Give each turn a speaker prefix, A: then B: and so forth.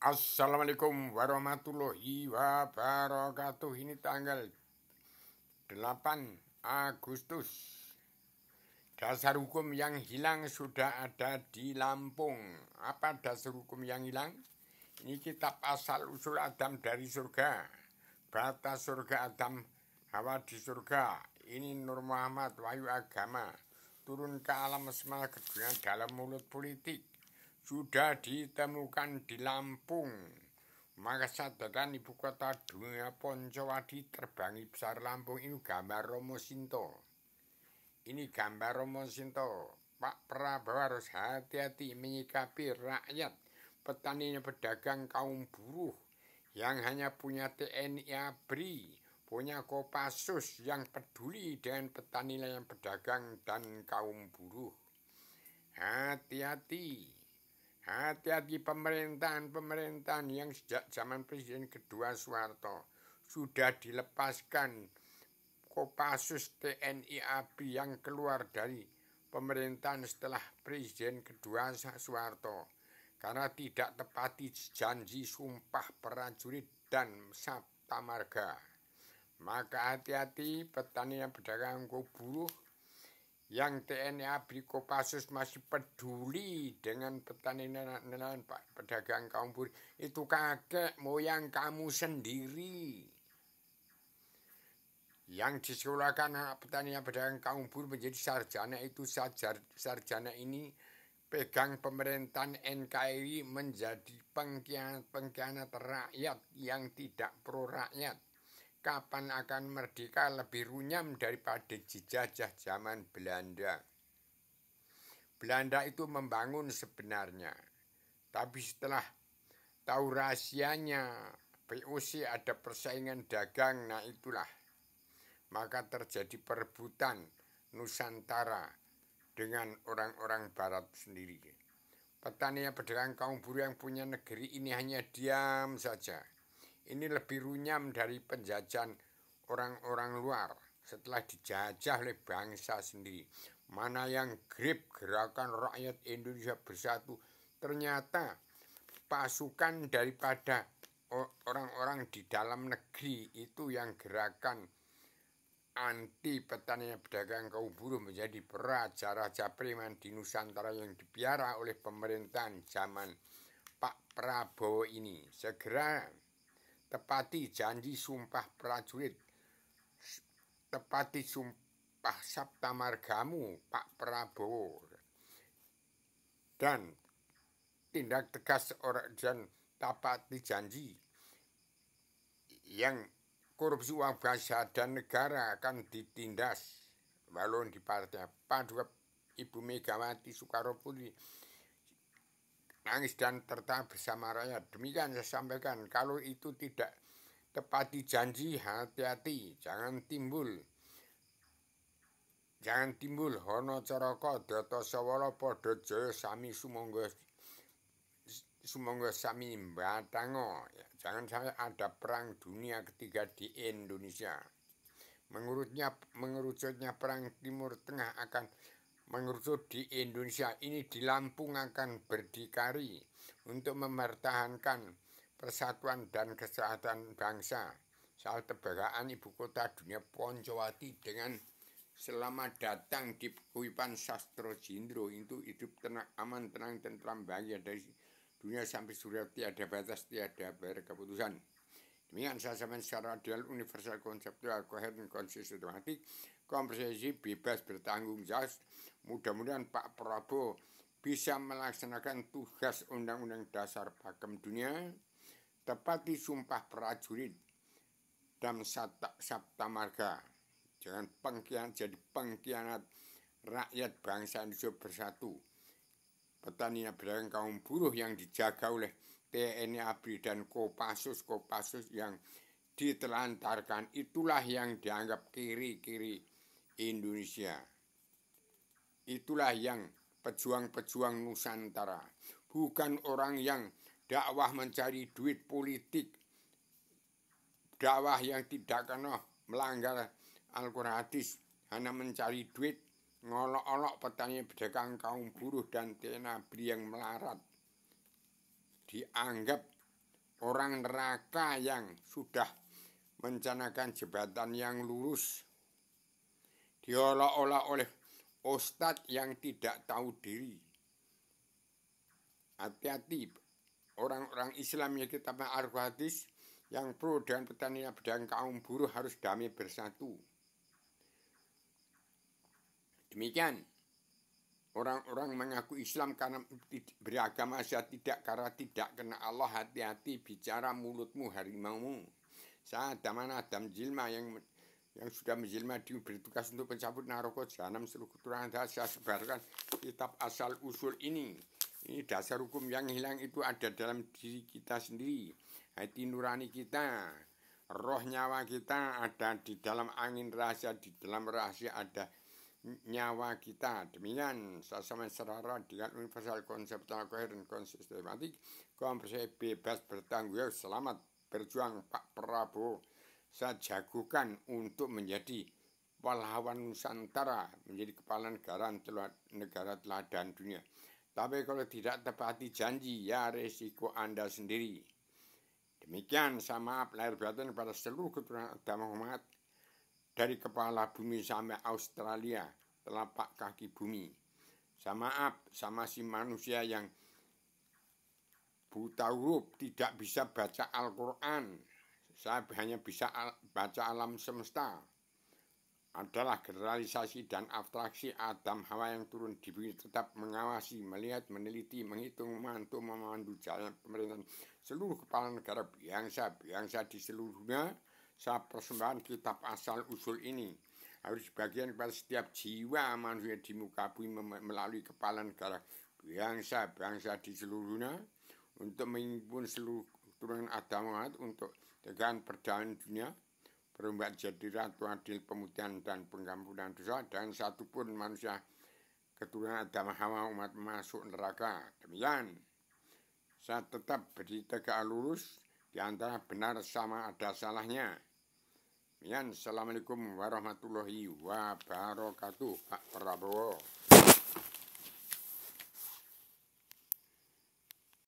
A: Assalamualaikum warahmatullahi wabarakatuh. Ini tanggal 8 Agustus. Dasar hukum yang hilang sudah ada di Lampung. Apa dasar hukum yang hilang? Ini kitab asal usul Adam dari surga. Batas surga Adam, Hawa di surga. Ini Nur Muhammad wahyu agama. Turun ke alam semesta kedua dalam mulut politik. Sudah ditemukan di Lampung. Maka sadaran ibu kota dunia Poncowadi terbangi besar Lampung. Ini gambar Romo Sinto. Ini gambar Romo Sinto. Pak Prabowo harus hati-hati menyikapi rakyat, petaninya, pedagang, kaum buruh yang hanya punya TNI ABRI, punya Kopassus yang peduli dengan petani, yang pedagang, dan kaum buruh. Hati-hati. Hati-hati pemerintahan yang sejak zaman Presiden kedua Soeharto sudah dilepaskan Kopassus TNI ABRI yang keluar dari pemerintahan setelah Presiden kedua Soeharto karena tidak tepati janji sumpah prajurit dan sabta marga. Maka hati-hati petani yang pedagang buruh yang TNI ABRI Kopassus masih peduli dengan petani nelayan pedagang kaum buruh. Itu kakek moyang kamu sendiri. Yang disekolahkan anak petani yang pedagang kaum buruh menjadi sarjana, itu sarjana ini pegang pemerintahan NKRI menjadi pengkhianat rakyat yang tidak pro rakyat. Kapan akan merdeka lebih runyam daripada dijajah zaman Belanda. Belanda itu membangun sebenarnya, tapi setelah tahu rahasianya VOC ada persaingan dagang, nah itulah maka terjadi perebutan Nusantara dengan orang-orang Barat sendiri. Petani yang pedagang kaum buruh yang punya negeri ini hanya diam saja. Ini lebih runyam dari penjajahan orang-orang luar setelah dijajah oleh bangsa sendiri. Mana yang grip gerakan rakyat Indonesia bersatu, ternyata pasukan daripada orang-orang di dalam negeri itu yang gerakan anti petani pedagang kaum buruh menjadi raja-raja preman di Nusantara yang dipiara oleh pemerintahan zaman Pak Prabowo ini. Segera tepati janji sumpah prajurit, tepati sumpah sabta margamu Pak Prabowo, dan tindak tegas orang dan tepati janji yang korupsi uang bangsa dan negara akan ditindas. Walau di partai Pak Ibu Megawati Soekarno Putri nangis dan tertawa bersama rakyat. Demikian saya sampaikan, kalau itu tidak tepati janji, hati-hati, jangan timbul hono coroko doto sawolo podo joyo sami sumonggo sami batango. Jangan sampai ada perang dunia ketiga di Indonesia. Mengerucutnya perang Timur Tengah akan mengerucut di Indonesia. Ini di Lampung akan berdikari untuk mempertahankan persatuan dan kesehatan bangsa. Soal tebagaan ibu kota dunia Poncowadi dengan selamat datang di Kuipan Sastro Jindro, itu hidup tenang, aman, tenang, tentram, bahagia dari dunia sampai surga, tiada batas, tiada berkeputusan. Demikian saya sampaikan secara adil, universal, konseptual, koheren, konsistematik, komprehensif, bebas, bertanggung jawab. Mudah-mudahan Pak Prabowo bisa melaksanakan tugas Undang-Undang Dasar Pakem Dunia, tepati sumpah prajurit dan sabta marga. Jangan jadi pengkhianat rakyat bangsa Indonesia bersatu. Petani pedagang kaum buruh yang dijaga oleh TNI ABRI dan Kopassus yang ditelantarkan, itulah yang dianggap kiri-kiri Indonesia. Itulah yang pejuang-pejuang Nusantara, bukan orang yang dakwah mencari duit politik, dakwah yang tidak kena melanggar Al-Quran hadis, hanya mencari duit, ngolok-olok petani pedagang kaum buruh dan TNI ABRI yang melarat. Dianggap orang neraka yang sudah mencanakan jabatan yang lurus diolah-olah oleh ustadz yang tidak tahu diri. Hati-hati orang-orang Islam yang kita ma'arif hadis yang pro dengan petani dan kaum buruh harus damai bersatu. Demikian orang-orang mengaku Islam karena beragama saya tidak, karena tidak kena Allah. Hati-hati bicara mulutmu harimaumu. Saya Adam Jilma yang sudah menjelma diberi tugas untuk mencabut naroko jahanam seluruh keturunan saya sebarkan kitab asal usul ini. Ini dasar hukum yang hilang itu ada dalam diri kita sendiri. Hati nurani kita, roh nyawa kita ada di dalam angin rahasia, di dalam rahasia ada nyawa kita. Demikian sama serara dengan universal konseptual koheren konsistematik, komprehensif, bebas bertanggung jawab. Selamat berjuang Pak Prabowo. Saya jagokan untuk menjadi pahlawan Nusantara, menjadi kepala negara teladan dunia. Tapi kalau tidak tepati janji, ya resiko Anda sendiri. Demikian saya maaf lahir batin kepada seluruh keturunan agama Muhammad, dari kepala bumi sampai Australia, telapak kaki bumi. Saya maaf sama si manusia yang buta huruf, tidak bisa baca Al-Quran. Saya hanya bisa baca alam semesta. Adalah generalisasi dan abstraksi Adam Hawa yang turun di bumi, tetap mengawasi, melihat, meneliti, menghitung, memandu jalan pemerintahan seluruh kepala negara bangsa di seluruh dunia. Saya persembahkan kitab asal usul ini harus bagian kepada setiap jiwa manusia di muka bumi melalui kepala negara bangsa di seluruh dunia, untuk menghimpun seluruh keturunan Adam Muhammad untuk tegangan perdamaian dunia, perombakan jadi ratu adil, pemutihan dan pengampunan dosa, dan satupun manusia keturunan Adam Hawa umat masuk neraka. Demikian saya tetap berdiri tegak lurus, di antara benar sama ada salahnya. Demikian, Assalamualaikum warahmatullahi wabarakatuh. Pak Prabowo.